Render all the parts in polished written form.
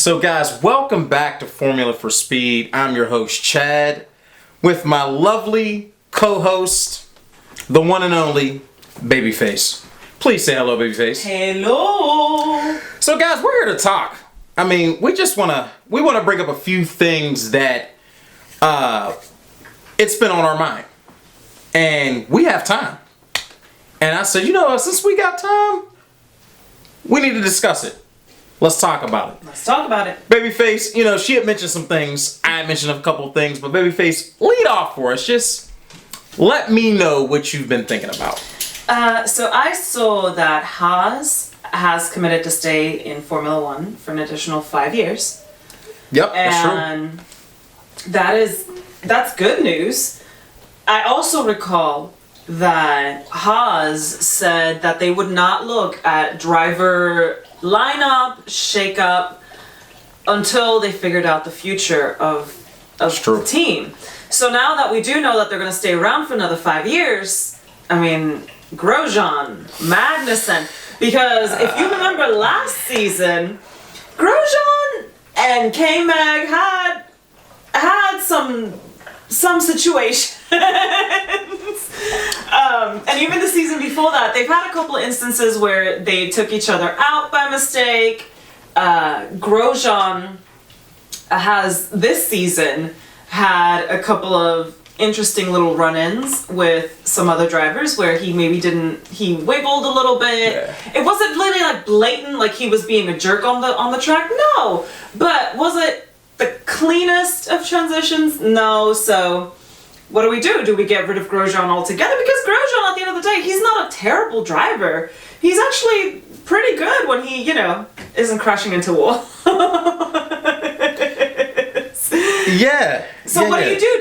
So guys, welcome back to Formula for Speed. I'm your host Chad with my lovely co-host, the one and only Babyface. Please say hello, Babyface. Hello. So guys, we're here to talk. I mean, we want to bring up a few things that it's been on our mind. And we have time. And I said, since we got time, we need to discuss it. Let's talk about it. Let's talk about it. Babyface, she had mentioned some things. I had mentioned a couple of things, but Babyface, lead off for us. Just let me know what you've been thinking about. So I saw that Haas has committed to stay in Formula One for an additional 5 years. Yep, that's true. And that's good news. I also recall that Haas said that they would not look at driver lineup, shakeup until they figured out the future of the team. So now that we do know that they're going to stay around for another 5 years, I mean, Grosjean, Magnussen, because if you remember last season, Grosjean and K-Mag had some situations. And even the season before that, they've had a couple of instances where they took each other out by mistake. Grosjean has this season had a couple of interesting little run-ins with some other drivers where he wiggled a little bit. Yeah. It wasn't really like blatant, like he was being a jerk on the track. No, but was it the cleanest of transitions? No. So what do? Do we get rid of Grosjean altogether? Because Grosjean, at the end of the day, he's not a terrible driver. He's actually pretty good when he, isn't crashing into walls. Yeah. So what do you do?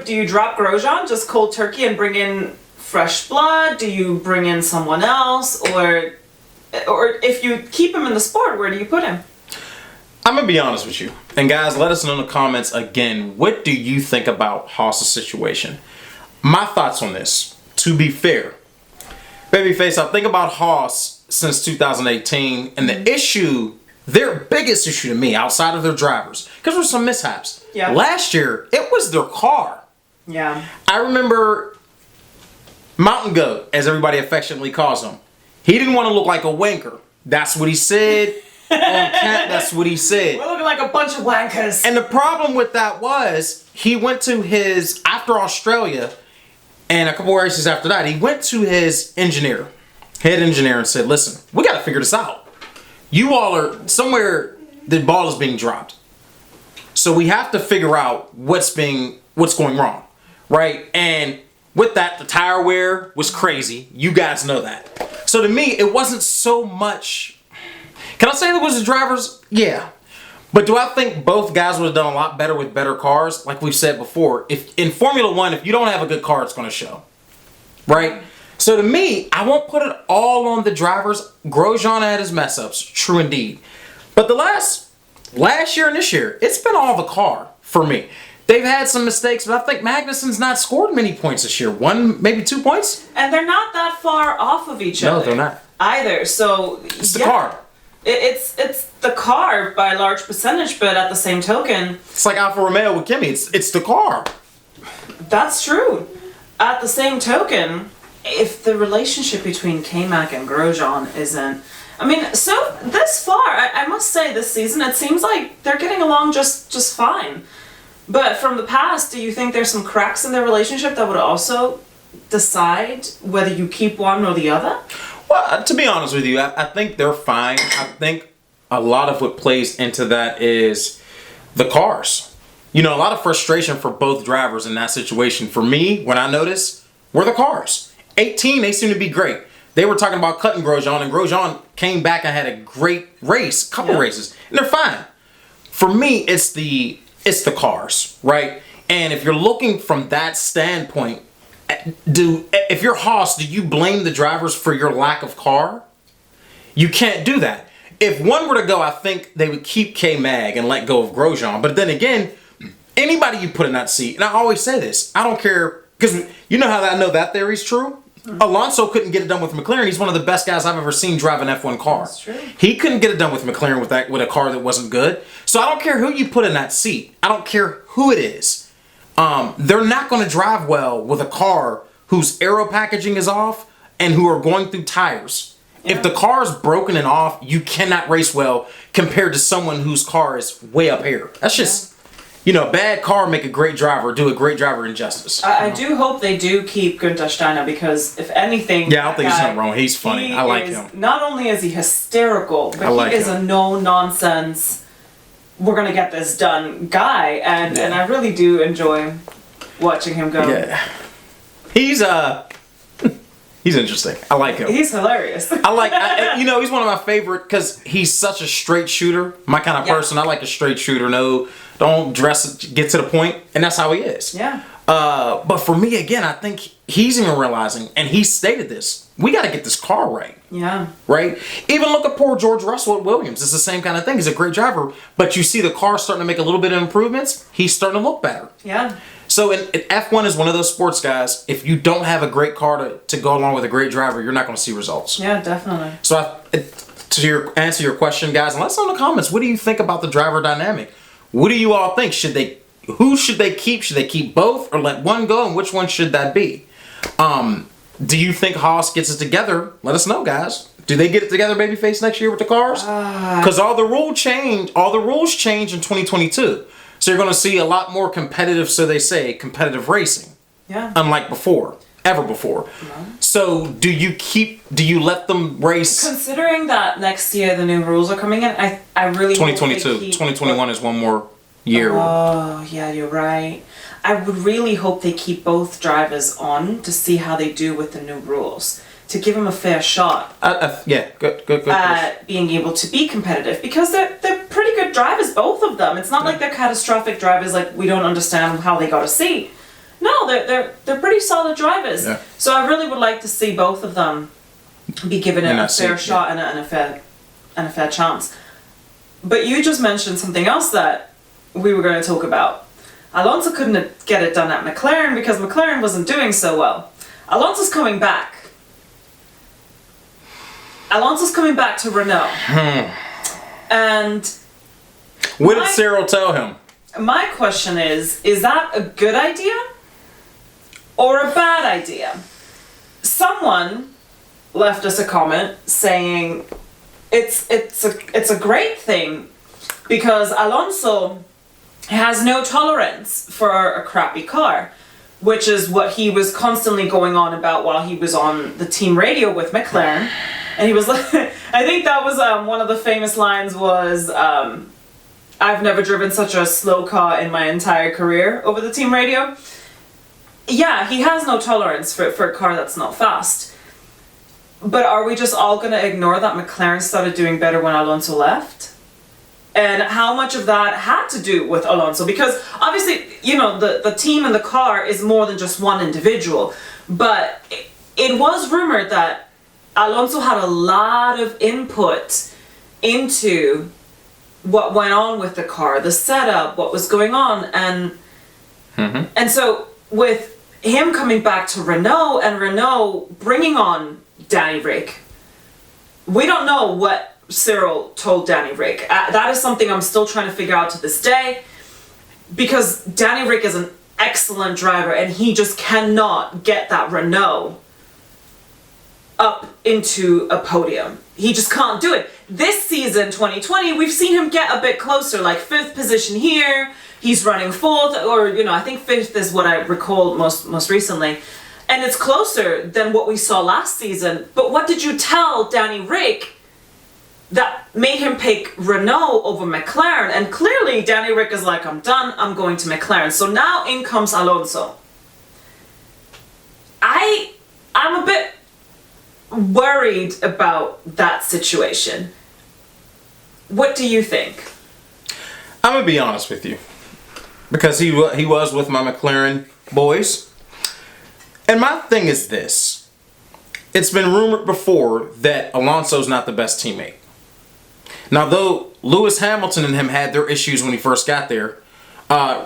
Do you drop Grosjean, just cold turkey, and bring in fresh blood? Do you bring in someone else? Or if you keep him in the sport, where do you put him? I'm going to be honest with you. And guys, let us know in the comments again, what do you think about Haas' situation? My thoughts on this, to be fair. Babyface, I think about Haas since 2018, and the issue, their biggest issue to me, outside of their drivers, because there were some mishaps. Yeah. Last year, it was their car. Yeah. I remember Mountain Goat, as everybody affectionately calls him. He didn't want to look like a wanker. That's what he said. On camp, that's what he said. We're looking like a bunch of wankers. And the problem with that was, he went to after Australia, and a couple of races after that, he went to his head engineer, and said, listen, we got to figure this out. You all are somewhere, the ball is being dropped. So we have to figure out what's going wrong, right? And with that, the tire wear was crazy. You guys know that. So to me, it wasn't so much. Can I say that was the drivers? Yeah. But do I think both guys would have done a lot better with better cars? Like we've said before, if in Formula One, if you don't have a good car, it's going to show, right? So to me, I won't put it all on the drivers. Grosjean had his mess ups, true indeed. But the last year and this year, it's been all the car for me. They've had some mistakes, but I think Magnussen's not scored many points this year. 1, maybe 2 points. And they're not that far off of each other. No, they're not. Either. So it's the car. It's the car by a large percentage, but at the same token, it's like Alfa Romeo with Kimi. It's the car. That's true. At the same token, if the relationship between K-Mac and Grosjean isn't, so this far, I must say this season, it seems like they're getting along just fine. But from the past, do you think there's some cracks in their relationship that would also decide whether you keep one or the other? Well, to be honest with you, I think they're fine. I think a lot of what plays into that is the cars. A lot of frustration for both drivers in that situation. For me, when I noticed, were the cars. 18, they seem to be great. They were talking about cutting Grosjean, and Grosjean came back and had a great race, couple races, and they're fine. For me, it's the cars, right? And if you're looking from that standpoint, if you're Haas, do you blame the drivers for your lack of car? You can't do that. If one were to go, I think they would keep K-Mag and let go of Grosjean. But then again, anybody you put in that seat, and I always say this, I don't care, because you know how I know that theory's true? Alonso couldn't get it done with McLaren. He's one of the best guys I've ever seen drive an F1 car. That's true. He couldn't get it done with McLaren with a car that wasn't good. So I don't care who you put in that seat. I don't care who it is. They're not going to drive well with a car whose aero packaging is off and who are going through tires. Yeah. If the car is broken and off, you cannot race well compared to someone whose car is way up here. That's just... a bad car make a great driver, do a great driver injustice. I do hope they do keep Günther Steiner because, if anything... Yeah, I don't think there's nothing wrong. He's funny. I like him. Not only is he hysterical, but he is a no-nonsense, we're going to get this done guy. And I really do enjoy watching him go. Yeah. He's interesting. I like him. He's hilarious. he's one of my favorite because he's such a straight shooter. My kind of person. I like a straight shooter. No, don't dress, get to the point, and that's how he is. Yeah. But for me, again, I think he's even realizing, and he stated this, we got to get this car right. Yeah. Right? Even look at poor George Russell at Williams. It's the same kind of thing. He's a great driver, but you see the car starting to make a little bit of improvements. He's starting to look better. Yeah. So F1 is one of those sports, guys. If you don't have a great car to go along with a great driver, you're not going to see results. Yeah, definitely. So to answer your question, guys, and let us know in the comments, what do you think about the driver dynamic? What do you all think? Who should they keep? Should they keep both or let one go? And which one should that be? Do you think Haas gets it together? Let us know, guys. Do they get it together, babyface, next year with the cars? Because all the rules change in 2022. So you're going to see a lot more competitive, so they say, competitive racing. Yeah. Unlike ever before. No. So do you let them race? Considering that next year the new rules are coming in, I really 2022. 2021 is one more year. Oh, yeah, you're right. I would really hope they keep both drivers on to see how they do with the new rules. To give them a fair shot. Good. At being able to be competitive. Because they're pretty good drivers, both of them. It's not like they're catastrophic drivers, like we don't understand how they got a seat. No, they're pretty solid drivers. Yeah. So I really would like to see both of them be given a fair shot and a fair chance. But you just mentioned something else that we were going to talk about. Alonso couldn't get it done at McLaren because McLaren wasn't doing so well. Alonso's coming back. Alonso's coming back to Renault. And what did Cyril tell him? My question is that a good idea or a bad idea? Someone left us a comment saying it's a great thing because Alonso has no tolerance for a crappy car, which is what he was constantly going on about while he was on the team radio with McLaren. And he was like, I think that was one of the famous lines was, I've never driven such a slow car in my entire career over the team radio. Yeah, he has no tolerance for a car that's not fast. But are we just all going to ignore that McLaren started doing better when Alonso left? And how much of that had to do with Alonso? Because obviously, the team and the car is more than just one individual. But it was rumored that Alonso had a lot of input into what went on with the car, the setup, what was going on, and so with him coming back to Renault and Renault bringing on Danny Rick, we don't know what Cyril told Danny Rick. That is something I'm still trying to figure out to this day, because Danny Rick is an excellent driver and he just cannot get that Renault up into a podium. He just can't do it. This season, 2020, we've seen him get a bit closer, like 5th position here. He's running 4th, or I think 5th is what I recall most recently. And it's closer than what we saw last season. But what did you tell Danny Rick that made him pick Renault over McLaren? And clearly Danny Rick is like, I'm done, I'm going to McLaren. So now in comes Alonso. I'm a bit worried about that situation. What do you think? I'm gonna be honest with you, because he was with my McLaren boys, and my thing is this: it's been rumored before that Alonso's not the best teammate. Now, though Lewis Hamilton and him had their issues when he first got there,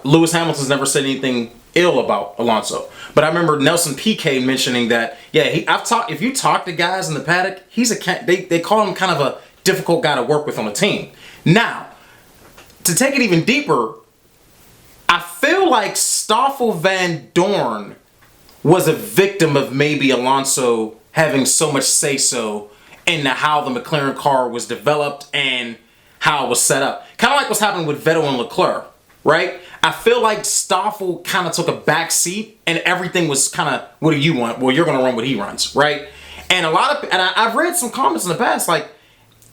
Lewis Hamilton's never said anything ill about Alonso. But I remember Nelson Piquet mentioning that, if you talk to guys in the paddock, they call him kind of a difficult guy to work with on a team. Now, to take it even deeper, I feel like Stoffel Van Dorn was a victim of maybe Alonso having so much say-so in how the McLaren car was developed and how it was set up. Kind of like what's happening with Vettel and Leclerc, right? I feel like Stoffel kind of took a back seat and everything was kind of, what do you want? Well, you're going to run what he runs, right? And I've read some comments in the past, like,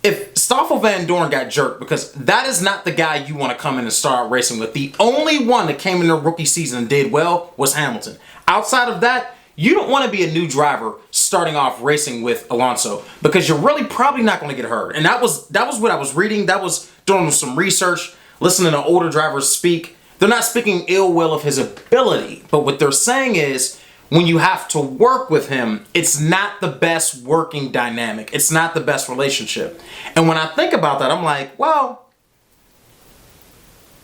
if Stoffel Van Dorn got jerked, because that is not the guy you want to come in and start racing with. The only one that came in their rookie season and did well was Hamilton. Outside of that, you don't want to be a new driver starting off racing with Alonso, because you're really probably not going to get hurt. And that was what I was reading. That was doing some research, listening to older drivers speak. They're not speaking ill will of his ability, but what they're saying is, when you have to work with him, it's not the best working dynamic. It's not the best relationship. And when I think about that, I'm like, well,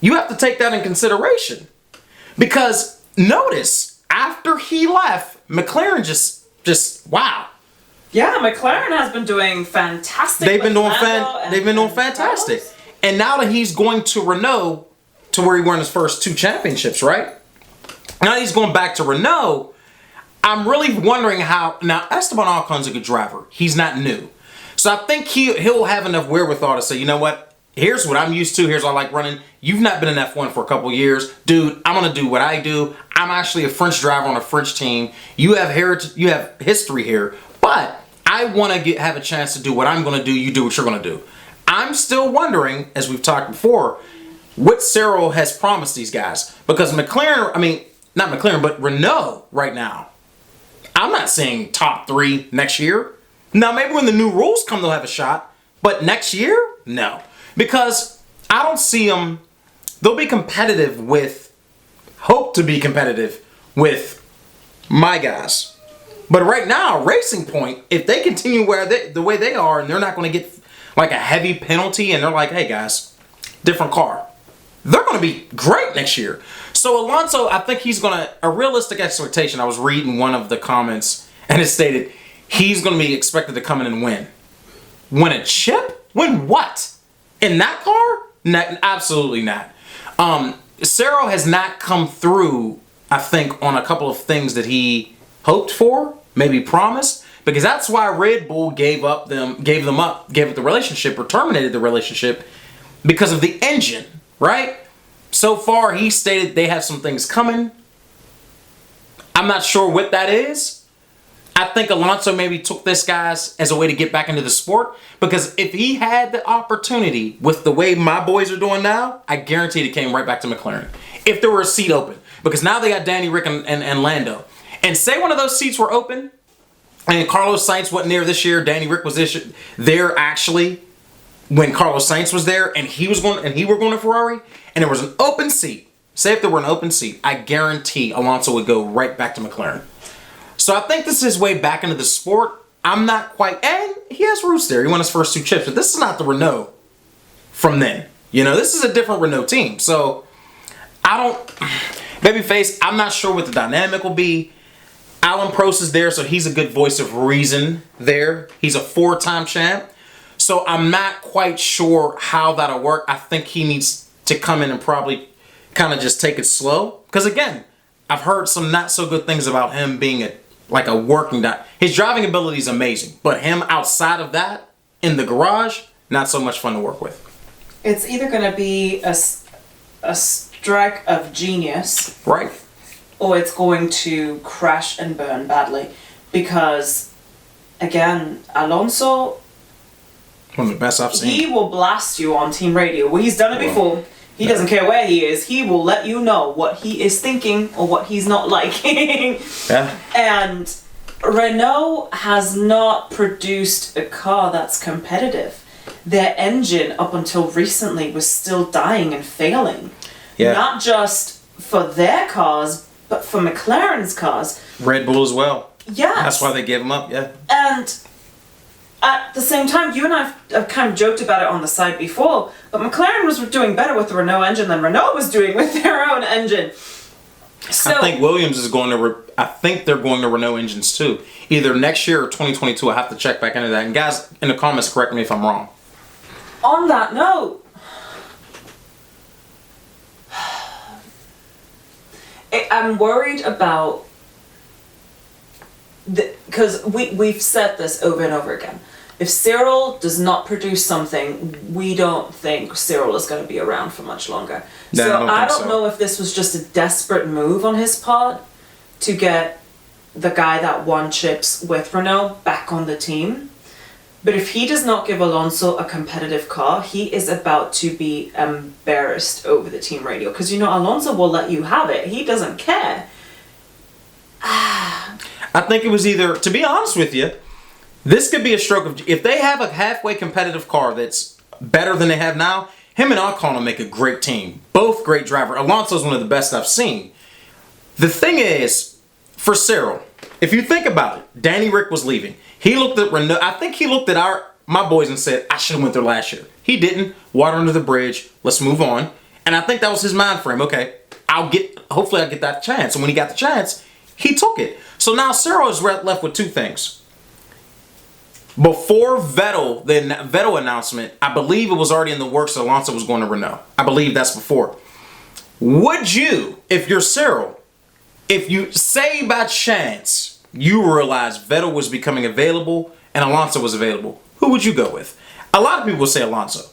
you have to take that in consideration. Because notice, after he left, McLaren just wow. Yeah, McLaren has been doing fantastic. They've been doing fantastic. And now that he's going to Renault, to where he won his first 2 championships, right? Now he's going back to Renault. I'm really wondering how. Now, Esteban Ocon's a good driver. He's not new. So I think he'll have enough wherewithal to say, you know what? Here's what I'm used to. Here's what I like running. You've not been in F1 for a couple years. Dude, I'm going to do what I do. I'm actually a French driver on a French team. You have heritage. You have history here. But I want to have a chance to do what I'm going to do. You do what you're going to do. I'm still wondering, as we've talked before, what Cyril has promised these guys. Because McLaren, not McLaren, but Renault right now, I'm not saying top 3 next year. Now, maybe when the new rules come, they'll have a shot. But next year, no. Because I don't see them. They'll be competitive hope to be competitive with my guys. But right now, Racing Point, if they continue the way they are, and they're not going to get like a heavy penalty, and they're like, hey guys, different car, they're going to be great next year. So Alonso, I think he's going to, a realistic expectation, I was reading one of the comments, and it stated, he's going to be expected to come in and win. Win a chip? Win what? In that car? Not, absolutely not. Cyril has not come through, I think, on a couple of things that he hoped for, maybe promised, because that's why Red Bull gave up the relationship, or terminated the relationship, because of the engine, right? So far, he stated they have some things coming. I'm not sure what that is. I think Alonso maybe took this guys as a way to get back into the sport, because if he had the opportunity with the way my boys are doing now, I guarantee it came right back to McLaren. If there were a seat open, because now they got Danny Rick and Lando. And say one of those seats were open, and Carlos Sainz wasn't there this year, Danny Rick was there actually when Carlos Sainz was there, and he were going to Ferrari, and there was an open seat. Say if there were an open seat, I guarantee Alonso would go right back to McLaren. So I think this is his way back into the sport. I'm not quite, and he has roots there. He won his first 2 chips, but this is not the Renault from then. You know, this is a different Renault team. So babyface, I'm not sure what the dynamic will be. Alan Prost is there, so he's a good voice of reason there. He's a 4-time champ. So I'm not quite sure how that'll work. I think he needs to come in and probably kind of just take it slow. Because again, I've heard some not so good things about him being a working guy. His driving ability is amazing, but him outside of that, in the garage, not so much fun to work with. It's either going to be a strike of genius, right, or it's going to crash and burn badly. Because, again, Alonso, one of the best I've seen. He will blast you on team radio. Well, he's done it before. He doesn't care where he is. He will let you know what he is thinking or what he's not liking. Yeah. And Renault has not produced a car that's competitive. Their engine, up until recently, was still dying and failing. Yeah. Not just for their cars, but for McLaren's cars. Red Bull as well. Yes. That's why they gave him up, yeah. And at the same time, you and I have kind of joked about it on the side before, but McLaren was doing better with the Renault engine than Renault was doing with their own engine. So, I think Williams is going to. I think they're going to Renault engines too, either next year or 2022. I have to check back into that. And guys, in the comments, correct me if I'm wrong. on that note, I'm worried about because we've said this over and over again. If Cyril does not produce something, we don't think Cyril is going to be around for much longer. No, So I don't so. know if this was just a desperate move on his part to get the guy that won chips with Renault back on the team. But if he does not give Alonso a competitive car, he is about to be embarrassed over the team radio. Because, you know, Alonso will let you have it. He doesn't care. I think it was either, to be honest with you, this could be a stroke of, if they have a halfway competitive car that's better than they have now, him and Ocon will make a great team. Both great driver. Alonso's one of the best I've seen. The thing is, for Cyril, if you think about it, Danny Rick was leaving. He looked at Renault. I think he looked at my boys and said, I should have went there last year. He didn't. Water under the bridge. Let's move on. And I think that was his mind frame. Okay, hopefully I'll get that chance. And when he got the chance, he took it. So now Cyril is left with two things. Before the Vettel announcement, I believe it was already in the works that Alonso was going to Renault. I believe that's before. Would you, if you're Cyril, if you say by chance you realize Vettel was becoming available and Alonso was available, who would you go with? A lot of people would say Alonso.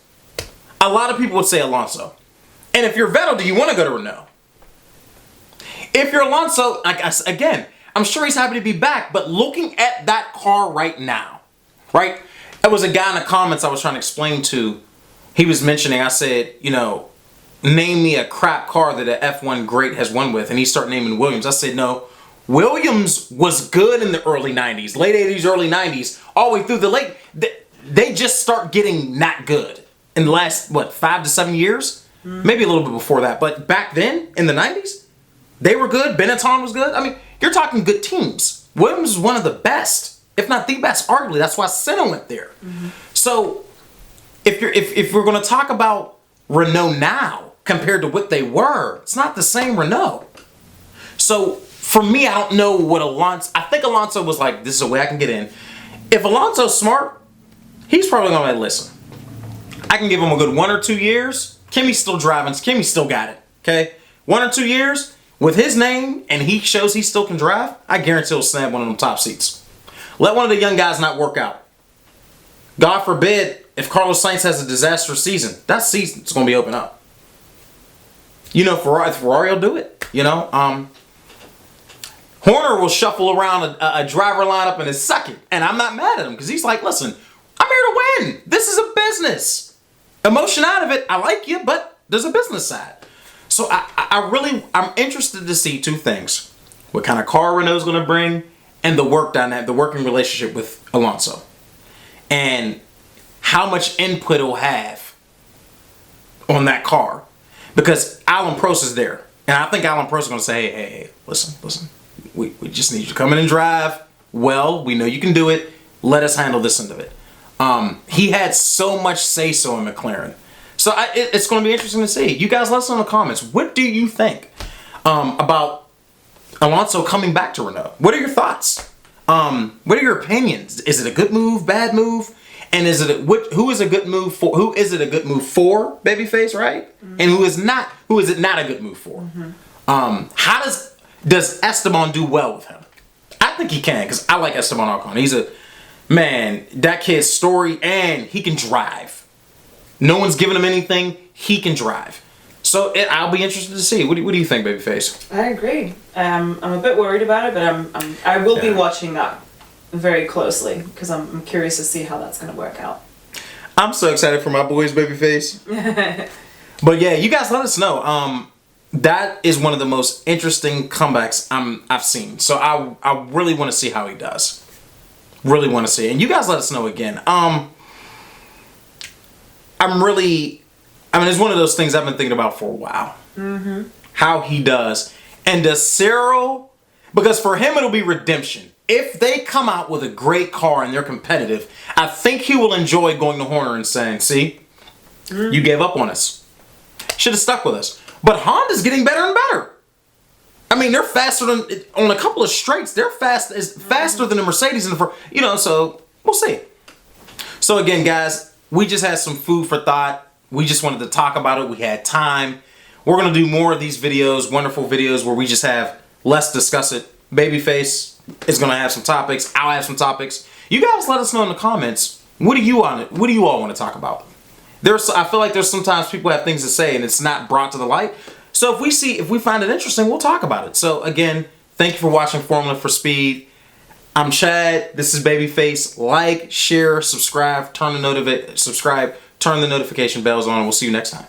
A lot of people would say Alonso. And if you're Vettel, do you want to go to Renault? If you're Alonso, again, I'm sure he's happy to be back, but looking at that car right now, right? There was a guy in the comments I was trying to explain to. He was mentioning, I said, you know, name me a crap car that an F1 great has won with. And he started naming Williams. I said, no, Williams was good in the early 90s, late 80s, early 90s, all the way through the late. They just start getting not good in the last, 5 to 7 years? Maybe a little bit before that. But back then, in the 90s, they were good. Benetton was good. I mean, you're talking good teams. Williams is one of the best, if not the best, arguably. That's why Senna went there. Mm-hmm. So if we're going to talk about Renault now compared to what they were, it's not the same Renault. So for me, I don't know what Alonso. I think Alonso was like, this is a way I can get in. If Alonso's smart, he's probably going to listen. I can give him a good 1 or 2 years. Kimmy's still driving. Kimmy still got it. Okay, 1 or 2 years. With his name, and he shows he still can drive, I guarantee he'll snap one of them top seats. Let one of the young guys not work out. God forbid, if Carlos Sainz has a disastrous season, that season's going to be open up. You know, Ferrari will do it. You know, Horner will shuffle around a driver lineup in his second, and I'm not mad at him because he's like, listen, I'm here to win. This is a business. Emotion out of it, I like you, but there's a business side. So I'm interested to see two things: what kind of car Renault's going to bring, and the working relationship with Alonso, and how much input he'll have on that car. Because Alan Prost is there, and I think Alan Prost is going to say, hey, listen, we just need you to come in and drive. Well, we know you can do it. Let us handle this end of it. He had so much say-so in McLaren. So it's going to be interesting to see. You guys let us know in the comments. What do you think about Alonso coming back to Renault? What are your thoughts? What are your opinions? Is it a good move, bad move? And who is it a good move for? Who is it a good move for? Babyface, right? Mm-hmm. And who is it not a good move for? Mm-hmm. How does Esteban do well with him? I think he can, because I like Esteban Ocon. He's that kid's story, and he can drive. No one's giving him anything. He can drive. So I'll be interested to see. What do you think, Babyface? I agree. I'm a bit worried about it, but I will be watching that very closely because I'm curious to see how that's going to work out. I'm so excited for my boys, Babyface. But yeah, you guys let us know. That is one of the most interesting comebacks I've seen. So I really want to see how he does. Really want to see it. And you guys let us know again. It's one of those things I've been thinking about for a while. Mm-hmm. How he does. And does Cyril, because for him it'll be redemption. If they come out with a great car and they're competitive, I think he will enjoy going to Horner and saying, see, you gave up on us. Should have stuck with us. But Honda's getting better and better. I mean, they're faster than on a couple of straights. They're faster than the Mercedes in the front. You know, so we'll see. So again, guys, we just had some food for thought. We just wanted to talk about it. We had time. We're gonna do more of these videos, wonderful videos where we just have let's discuss it. Babyface is gonna have some topics. I'll have some topics. You guys let us know in the comments. What do you all want to talk about? I feel like there's sometimes people have things to say and it's not brought to the light. So if we find it interesting, we'll talk about it. So again, thank you for watching Formula for Speed. I'm Chad. This is Babyface. Like, share, subscribe, turn the notification bells on, and we'll see you next time.